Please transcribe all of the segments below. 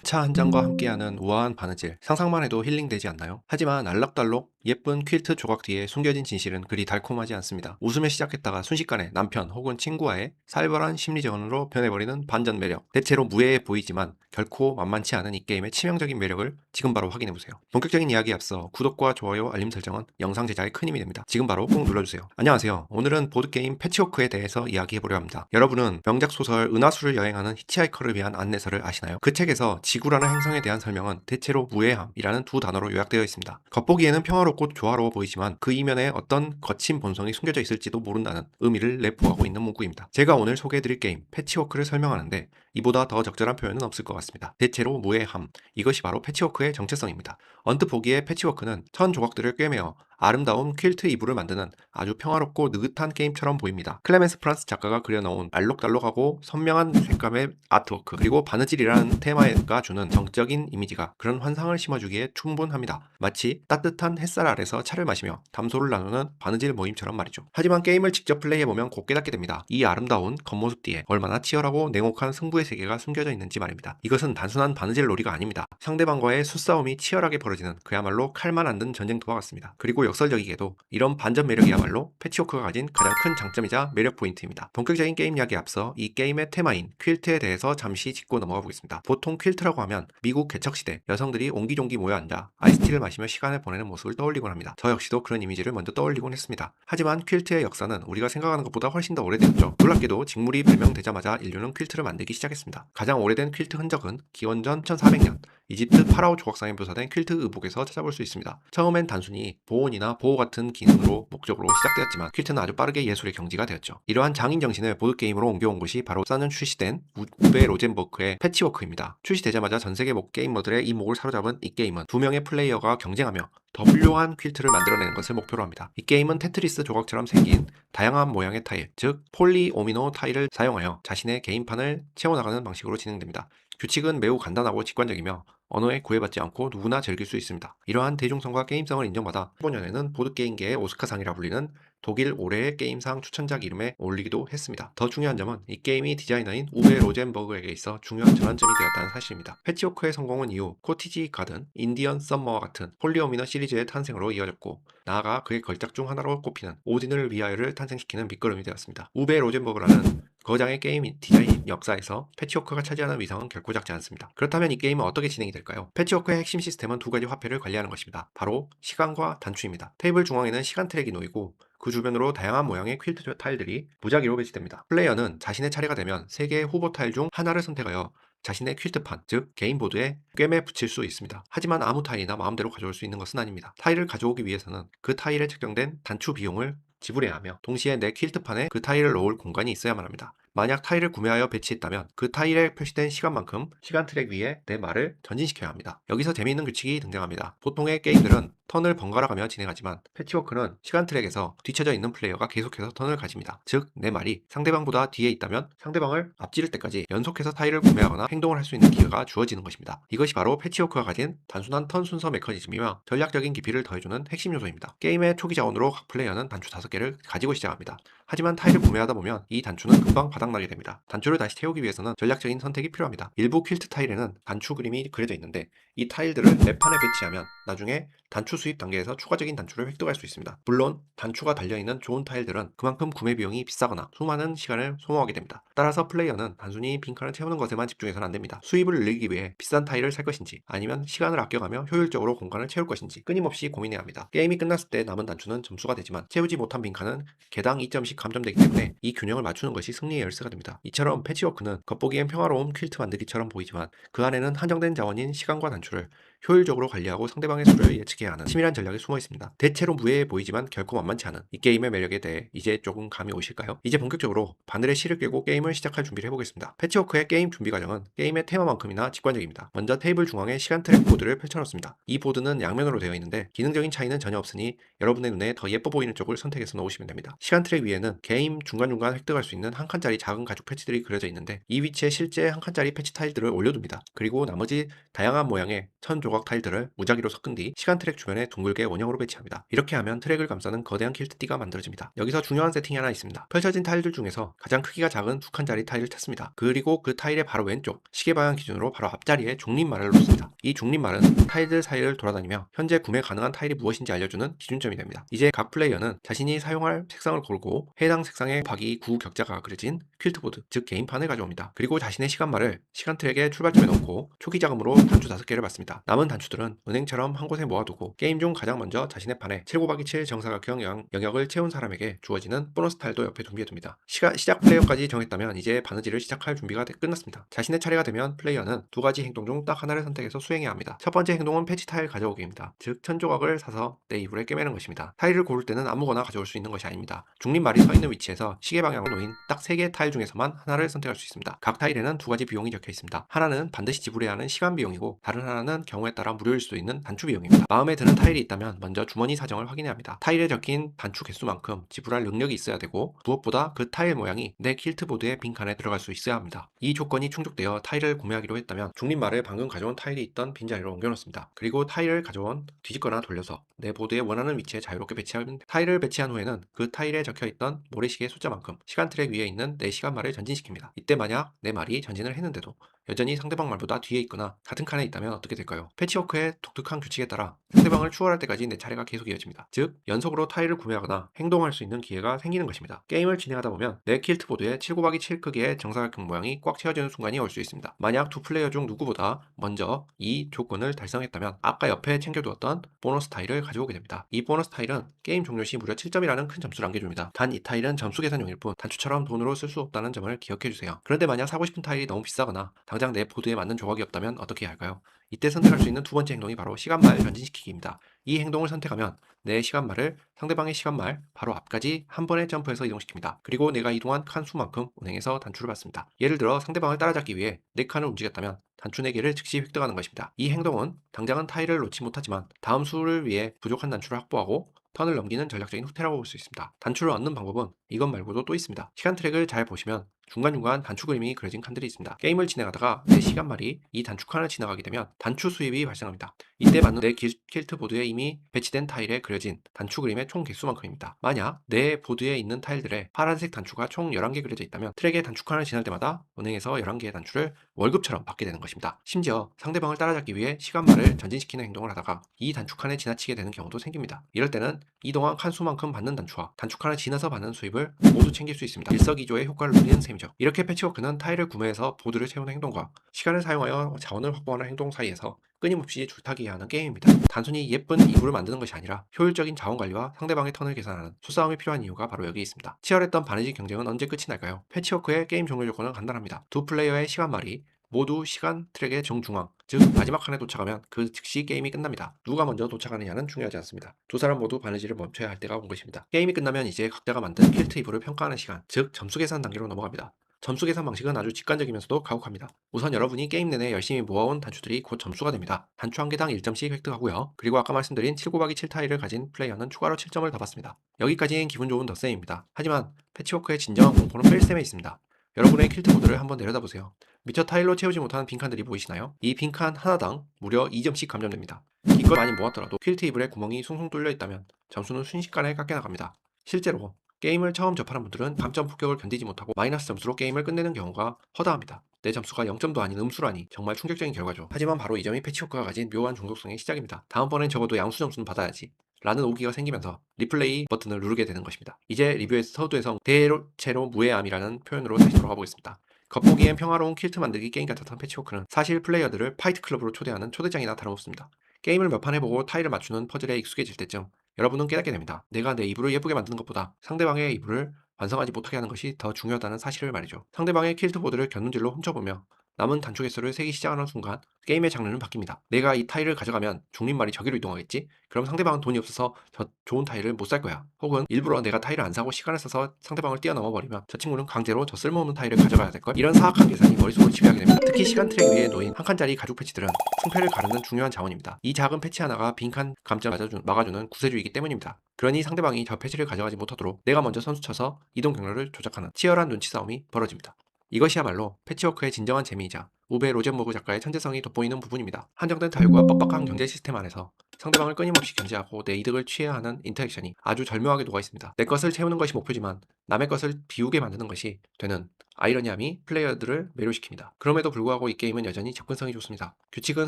抹차 한 잔과 함께하는 우아한 바느질, 상상만 해도 힐링되지 않나요? 하지만 알록달록 예쁜 퀼트 조각 뒤에 숨겨진 진실은 그리 달콤하지 않습니다. 웃음에 시작했다가 순식간에 남편 혹은 친구와의 살벌한 심리전으로 변해버리는 반전 매력. 대체로 무해해 보이지만 결코 만만치 않은 이 게임의 치명적인 매력을 지금 바로 확인해보세요. 본격적인 이야기에 앞서 구독과 좋아요, 알림 설정은 영상 제작에 큰 힘이 됩니다. 지금 바로 꼭 눌러주세요. 안녕하세요. 오늘은 보드게임 패치워크에 대해서 이야기해보려 합니다. 여러분은 명작 소설 은하수를 여행하는 히치하이커를 위한 안내서를 아시나요? 그 책에서 지구라는 행성에 대한 설명은 대체로 무해함이라는 두 단어로 요약되어 있습니다. 겉보기에는 평화롭고 조화로워 보이지만 그 이면에 어떤 거친 본성이 숨겨져 있을지도 모른다는 의미를 내포하고 있는 문구입니다. 제가 오늘 소개해드릴 게임 패치워크를 설명하는데 이보다 더 적절한 표현은 없을 것 같습니다. 대체로 무해함, 이것이 바로 패치워크의 정체성입니다. 언뜻 보기에 패치워크는 천 조각들을 꿰매어 아름다운 퀼트 이불을 만드는 아주 평화롭고 느긋한 게임처럼 보입니다. 클레멘스 프란스 작가가 그려놓은 알록달록하고 선명한 색감의 아트워크, 그리고 바느질이라는 테마가 주는 정적인 이미지가 그런 환상을 심어주기에 충분합니다. 마치 따뜻한 햇살 아래서 차를 마시며 담소를 나누는 바느질 모임처럼 말이죠. 하지만 게임을 직접 플레이해보면 곧 깨닫게 됩니다. 이 아름다운 겉모습 뒤에 얼마나 치열하고 냉혹한 승부의 세계가 숨겨져 있는지 말입니다. 이것은 단순한 바느질 놀이가 아닙니다. 상대방과의 수싸움이 치열하게 벌어지는 그야말로 칼만 안 든 전쟁터와 같습니다. 그리고 역설적이게도 이런 반전 매력이야말로 패치워크가 가진 가장 큰 장점이자 매력 포인트입니다. 본격적인 게임 이야기에 앞서 이 게임의 테마인 퀼트에 대해서 잠시 짚고 넘어가 보겠습니다. 보통 퀼트라고 하면 미국 개척시대 여성들이 옹기종기 모여 앉아 아이스티를 마시며 시간을 보내는 모습을 떠올리곤 합니다. 저 역시도 그런 이미지를 먼저 떠올리곤 했습니다. 하지만 퀼트의 역사는 우리가 생각하는 것보다 훨씬 더 오래되었죠. 놀랍게도 직물이 발명되자마자 인류는 퀼트를 만들기 시작했습니다. 가장 오래된 퀼트 흔적은 기원전 1400년 이집트 파라오 조각상에 묘사된 퀼트 의복에서 찾아볼 수 있습니다. 처음엔 단순히 보온이나 보호 같은 기능으로 목적으로 시작되었지만 퀼트는 아주 빠르게 예술의 경지가 되었죠. 이러한 장인 정신을 보드게임으로 옮겨온 것이 바로 싸는 출시된 우베 로젠버크의 패치워크입니다. 출시되자마자 전세계 게이머들의 이목을 사로잡은 이 게임은 두 명의 플레이어가 경쟁하며 더 훌륭한 퀼트를 만들어내는 것을 목표로 합니다. 이 게임은 테트리스 조각처럼 생긴 다양한 모양의 타일, 즉 폴리오미노 타일을 사용하여 자신의 게임판을 채워나가는 방식으로 진행됩니다. 규칙은 매우 간단하고 직관적이며 언어에 구애받지 않고 누구나 즐길 수 있습니다. 이러한 대중성과 게임성을 인정받아 15년에는 보드게임계의 오스카상이라 불리는 독일 올해의 게임상 추천작 이름에 올리기도 했습니다. 더 중요한 점은 이 게임이 디자이너인 우베 로젠버그에게 있어 중요한 전환점이 되었다는 사실입니다. 패치워크의 성공은 이후 코티지 가든, 인디언 썸머와 같은 폴리오미너 시리즈의 탄생으로 이어졌고 나아가 그의 걸작 중 하나로 꼽히는 오딘을 위하여를 탄생시키는 밑거름이 되었습니다. 우베 로젠버그라는 거장의 게임 디자인 역사에서 패치워크가 차지하는 위상은 결코 작지 않습니다. 그렇다면 이 게임은 어떻게 진행이 될까요? 패치워크의 핵심 시스템은 두 가지 화폐를 관리하는 것입니다. 바로 시간과 단추입니다. 테이블 중앙에는 시간 트랙이 놓이고 그 주변으로 다양한 모양의 퀼트 타일들이 무작위로 배치됩니다. 플레이어는 자신의 차례가 되면 3개의 후보 타일 중 하나를 선택하여 자신의 퀼트판, 즉 개인보드에 꿰매 붙일 수 있습니다. 하지만 아무 타일이나 마음대로 가져올 수 있는 것은 아닙니다. 타일을 가져오기 위해서는 그 타일에 책정된 단추 비용을 지불해야 하며 동시에 내 퀼트판에 그 타일을 넣을 공간이 있어야만 합니다. 만약 타일을 구매하여 배치했다면 그 타일에 표시된 시간만큼 시간 트랙 위에 내 말을 전진시켜야 합니다. 여기서 재미있는 규칙이 등장합니다. 보통의 게임들은 턴을 번갈아가며 진행하지만 패치워크는 시간 트랙에서 뒤쳐져 있는 플레이어가 계속해서 턴을 가집니다. 즉, 내 말이 상대방보다 뒤에 있다면 상대방을 앞지를 때까지 연속해서 타일을 구매하거나 행동을 할 수 있는 기회가 주어지는 것입니다. 이것이 바로 패치워크가 가진 단순한 턴 순서 메커니즘이며 전략적인 깊이를 더해주는 핵심 요소입니다. 게임의 초기 자원으로 각 플레이어는 단추 5개를 가지고 시작합니다. 하지만 타일을 구매하다 보면 이 단추는 금방 바닥나게 됩니다. 단추를 다시 태우기 위해서는 전략적인 선택이 필요합니다. 일부 퀼트 타일에는 단추 그림이 그려져 있는데 이 타일들을 내 판에 배치하면 나중에 단추 수입 단계에서 추가적인 단추를 획득할 수 있습니다. 물론 단추가 달려있는 좋은 타일들은 그만큼 구매 비용이 비싸거나 수많은 시간을 소모하게 됩니다. 따라서 플레이어는 단순히 빈칸을 채우는 것에만 집중해서는 안됩니다. 수입을 늘리기 위해 비싼 타일을 살 것인지 아니면 시간을 아껴가며 효율적으로 공간을 채울 것인지 끊임없이 고민해야 합니다. 게임이 끝났을 때 남은 단추는 점수가 되지만 채우지 못한 빈칸은 개당 2점씩 감점되기 때문에 이 균형을 맞추는 것이 승리의 열쇠가 됩니다. 이처럼 패치워크는 겉보기엔 평화로운 퀼트 만들기처럼 보이지만 그 안에는 한정된 자원인 시간과 단추를 효율적으로 관리하고 상대방의 수를 예측해야 하는 치밀한 전략이 숨어 있습니다. 대체로 무해해 보이지만 결코 만만치 않은 이 게임의 매력에 대해 이제 조금 감이 오실까요? 이제 본격적으로 바늘의 실을 꿰고 게임을 시작할 준비를 해보겠습니다. 패치워크의 게임 준비 과정은 게임의 테마만큼이나 직관적입니다. 먼저 테이블 중앙에 시간 트랙 보드를 펼쳐놓습니다. 이 보드는 양면으로 되어 있는데 기능적인 차이는 전혀 없으니 여러분의 눈에 더 예뻐 보이는 쪽을 선택해서 놓으시면 됩니다. 시간 트랙 위에는 게임 중간중간 획득할 수 있는 한 칸짜리 작은 가죽 패치들이 그려져 있는데 이 위치에 실제 한 칸짜리 패치 타일들을 올려둡니다. 그리고 나머지 다양한 모양의 천 조각 타일들을 무작위로 섞은 뒤 시간 트랙 주변에 둥글게 원형으로 배치합니다. 이렇게 하면 트랙을 감싸는 거대한 퀼트띠가 만들어집니다. 여기서 중요한 세팅이 하나 있습니다. 펼쳐진 타일들 중에서 가장 크기가 작은 2칸짜리 타일을 탔습니다. 그리고 그 타일의 바로 왼쪽 시계 방향 기준으로 바로 앞자리에 중립말을 놓습니다. 이 중립말은 타일들 사이를 돌아다니며 현재 구매 가능한 타일이 무엇인지 알려주는 기준점이 됩니다. 이제 각 플레이어는 자신이 사용할 색상을 고르고 해당 색상의 곱하기 9 격자가 그려진 퀼트보드, 즉 게임판을 가져옵니다. 그리고 자신의 시간말을 시간 트랙의 출발점에 넣고 초기 자금으로 단추 5개를 받습니다. 남은 단추들은 은행처럼 한 곳에 모아두고 게임 중 가장 먼저 자신의 판에 7 곱하기 7 정사각형 영역을 채운 사람에게 주어지는 보너스 타일도 옆에 준비해둡니다. 시작 플레이어까지 정했다면 이제 바느질을 시작할 준비가 끝났습니다. 자신의 차례가 되면 플레이어는 두 가지 행동 중 딱 하나를 선택해서 수행해야 합니다. 첫 번째 행동은 패치 타일 가져오기입니다. 즉 천조각을 사서 내 이불에 꿰매는 것입니다. 타일을 고를 때는 아무거나 가져올 수 있는 것이 아닙니다. 중립말이 서 있는 위치에서 시계 방향으로 놓인 딱 3개의 타일 중에서만 하나를 선택할 수 있습니다. 각 타일에는 두 가지 비용이 적혀 있습니다. 하나는 반드시 지불해야 하는 시간 비용이고 다른 하나는 경우에 따라 무료일 수도 있는 단추 비용입니다. 마음에 드는 타일이 있다면 먼저 주머니 사정을 확인해야 합니다. 타일에 적힌 단추 개수만큼 지불할 능력이 있어야 되고 무엇보다 그 타일 모양이 내 퀼트보드의 빈칸에 들어갈 수 있어야 합니다. 이 조건이 충족되어 타일을 구매하기로 했다면 중립말을 방금 가져온 타일이 있던 빈자리로 옮겨놓습니다. 그리고 타일을 가져온 뒤집거나 돌려서 내 보드에 원하는 위치에 자유롭게 배치하면 됩니다. 타일을 배치한 후에는 그 타일에 적혀있던 모래시계 숫자만큼 시간 트랙 위에 있는 내 시간말을 전진시킵니다. 이때 만약 내 말이 전진을 했는데도 여전히 상대방 말보다 뒤에 있거나 같은 칸에 있다면 어떻게 될까요? 패치워크의 독특한 규칙에 따라 상대방을 추월할 때까지 내 차례가 계속 이어집니다. 즉 연속으로 타일을 구매하거나 행동할 수 있는 기회가 생기는 것입니다. 게임을 진행하다 보면 내 퀼트보드에 7 곱하기 7 크기의 정사각형 모양이 꽉 채워지는 순간이 올 수 있습니다. 만약 두 플레이어 중 누구보다 먼저 이 조건을 달성했다면 아까 옆에 챙겨두었던 보너스 타일을 가져오게 됩니다. 이 보너스 타일은 게임 종료 시 무려 7점이라는 큰 점수를 안겨줍니다. 단 이 타일은 점수 계산용일 뿐 단추처럼 돈으로 쓸 수 없다는 점을 기억해주세요. 그런데 만약 사고 싶은 타일이 너무 비싸거나 당장 내 보드에 맞는 조각이 없다면 어떻게 해야 할까요? 이때 선택할 수 있는 두 번째 행동이 바로 시간말 전진시키기입니다. 이 행동을 선택하면 내 시간말을 상대방의 시간말 바로 앞까지 한 번에 점프해서 이동시킵니다. 그리고 내가 이동한 칸 수만큼 은행에서 단추를 받습니다. 예를 들어 상대방을 따라잡기 위해 4칸을 움직였다면 단추 4개를 즉시 획득하는 것입니다. 이 행동은 당장은 타일을 놓지 못하지만 다음 수를 위해 부족한 단추를 확보하고 턴을 넘기는 전략적인 후퇴라고 볼 수 있습니다. 단추를 얻는 방법은 이것 말고도 또 있습니다. 시간 트랙을 잘 보시면 중간중간 단추 그림이 그려진 칸들이 있습니다. 게임을 진행하다가 내 시간말이 이 단추 칸을 지나가게 되면 단추 수입이 발생합니다. 이때 맞는 내 퀼트보드에 이미 배치된 타일에 그려진 단추 그림의 총 개수만큼입니다. 만약 내 보드에 있는 타일들에 파란색 단추가 총 11개 그려져 있다면 트랙의 단추 칸을 지날 때마다 은행에서 11개의 단추를 월급처럼 받게 되는 것입니다. 심지어 상대방을 따라잡기 위해 시간말을 전진시키는 행동을 하다가 이 단추 칸에 지나치게 되는 경우도 생깁니다. 이럴 때는 이동한 칸 수만큼 받는 단추와 단추 칸을 지나서 받는 수입을 모두 챙길 수 있습니다. 일석이조의 효과를 누리는 셈이죠. 이렇게 패치워크는 타일을 구매해서 보드를 채우는 행동과 시간을 사용하여 자원을 확보하는 행동 사이에서 끊임없이 줄타기해야 하는 게임입니다. 단순히 예쁜 이불을 만드는 것이 아니라 효율적인 자원 관리와 상대방의 턴을 계산하는 소싸움이 필요한 이유가 바로 여기 있습니다. 치열했던 바느질 경쟁은 언제 끝이 날까요? 패치워크의 게임 종료 조건은 간단합니다. 두 플레이어의 시간말이 모두 시간 트랙의 정중앙, 즉 마지막 칸에 도착하면 그 즉시 게임이 끝납니다. 누가 먼저 도착하느냐는 중요하지 않습니다. 두 사람 모두 바느질을 멈춰야 할 때가 온 것입니다. 게임이 끝나면 이제 각자가 만든 퀼트 이불을 평가하는 시간, 즉 점수 계산 단계로 넘어갑니다. 점수 계산 방식은 아주 직관적이면서도 가혹합니다. 우선 여러분이 게임 내내 열심히 모아온 단추들이 곧 점수가 됩니다. 단추 한 개당 1점씩 획득하고요. 그리고 아까 말씀드린 7 곱하기 7 타일을 가진 플레이어는 추가로 7점을 더 받습니다. 여기까지는 기분 좋은 덧셈입니다. 하지만 패치워크의 진정한 공포는 뺄셈에 있습니다. 여러분의 퀼트보드를 한번 내려다보세요. 미처 타일로 채우지 못하는 빈칸들이 보이시나요? 이 빈칸 하나당 무려 2점씩 감점됩니다. 기껏 많이 모았더라도 퀼트 이불에 구멍이 숭숭 뚫려 있다면 점수는 순식간에 깎여나갑니다. 실제로 게임을 처음 접하는 분들은 감점 폭격을 견디지 못하고 마이너스 점수로 게임을 끝내는 경우가 허다합니다. 내 점수가 0점도 아닌 음수라니 정말 충격적인 결과죠. 하지만 바로 이 점이 패치워크가 가진 묘한 중독성의 시작입니다. 다음번엔 적어도 양수 점수는 받아야지 라는 오기가 생기면서 리플레이 버튼을 누르게 되는 것입니다. 이제 리뷰에서 서두에서 대체로 무해함이라는 표현으로 다시 돌아가 보겠습니다. 겉보기엔 평화로운 퀼트 만들기 게임 같았던 패치워크는 사실 플레이어들을 파이트 클럽으로 초대하는 초대장이나 다름없습니다. 게임을 몇 판 해보고 타일을 맞추는 퍼즐에 익숙해질 때쯤 여러분은 깨닫게 됩니다. 내가 내 이불을 예쁘게 만드는 것보다 상대방의 이불을 완성하지 못하게 하는 것이 더 중요하다는 사실을 말이죠. 상대방의 퀼트보드를 견눈질로 훔쳐보며 남은 단추 개수를 세기 시작하는 순간 게임의 장르는 바뀝니다. 내가 이 타일을 가져가면 중립말이 저기로 이동하겠지? 그럼 상대방은 돈이 없어서 저 좋은 타일을 못 살 거야. 혹은 일부러 내가 타일을 안 사고 시간을 써서 상대방을 뛰어넘어 버리면 저 친구는 강제로 저 쓸모없는 타일을 가져가야 될걸? 이런 사악한 계산이 머릿속을 지배하게 됩니다. 특히 시간 트랙 위에 놓인 한 칸짜리 가죽 패치들은 승패를 가르는 중요한 자원입니다. 이 작은 패치 하나가 빈칸 감점 막아주는 구세주이기 때문입니다. 그러니 상대방이 저 패치를 가져가지 못하도록 내가 먼저 선수 쳐서 이동 경로를 조작하는 치열한 눈치 싸움이 벌어집니다. 이것이야말로 패치워크의 진정한 재미이자 우베 로젠버그 작가의 천재성이 돋보이는 부분입니다. 한정된 타일과 뻑뻑한 경제 시스템 안에서 상대방을 끊임없이 견제하고 내 이득을 취해야 하는 인터랙션이 아주 절묘하게 녹아 있습니다. 내 것을 채우는 것이 목표지만 남의 것을 비우게 만드는 것이 되는 아이러니함이 플레이어들을 매료시킵니다. 그럼에도 불구하고 이 게임은 여전히 접근성이 좋습니다. 규칙은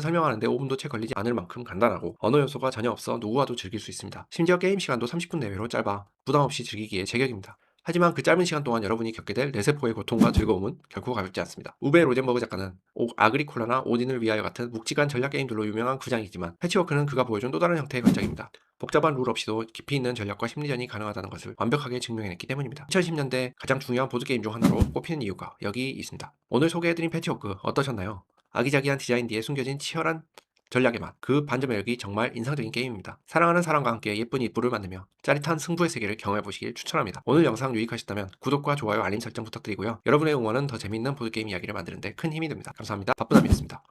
설명하는데 5분도 채 걸리지 않을 만큼 간단하고 언어 요소가 전혀 없어 누구와도 즐길 수 있습니다. 심지어 게임 시간도 30분 내외로 짧아 부담없이 즐기기에 제격입니다. 하지만 그 짧은 시간 동안 여러분이 겪게 될 뇌세포의 고통과 즐거움은 결코 가볍지 않습니다. 우베 로젠버그 작가는 아그리콜라나 오딘을 위하여 같은 묵직한 전략 게임들로 유명한 구장이지만 패치워크는 그가 보여준 또 다른 형태의 관작입니다. 복잡한 룰 없이도 깊이 있는 전략과 심리전이 가능하다는 것을 완벽하게 증명해냈기 때문입니다. 2010년대 가장 중요한 보드게임 중 하나로 꼽히는 이유가 여기 있습니다. 오늘 소개해드린 패치워크 어떠셨나요? 아기자기한 디자인 뒤에 숨겨진 치열한 전략의 맛, 그 반전 매력이 정말 인상적인 게임입니다. 사랑하는 사람과 함께 예쁜 이불을 만들며 짜릿한 승부의 세계를 경험해보시길 추천합니다. 오늘 영상 유익하셨다면 구독과 좋아요, 알림 설정 부탁드리고요. 여러분의 응원은 더 재미있는 보드게임 이야기를 만드는 데 큰 힘이 됩니다. 감사합니다. 바쁜 남이었습니다.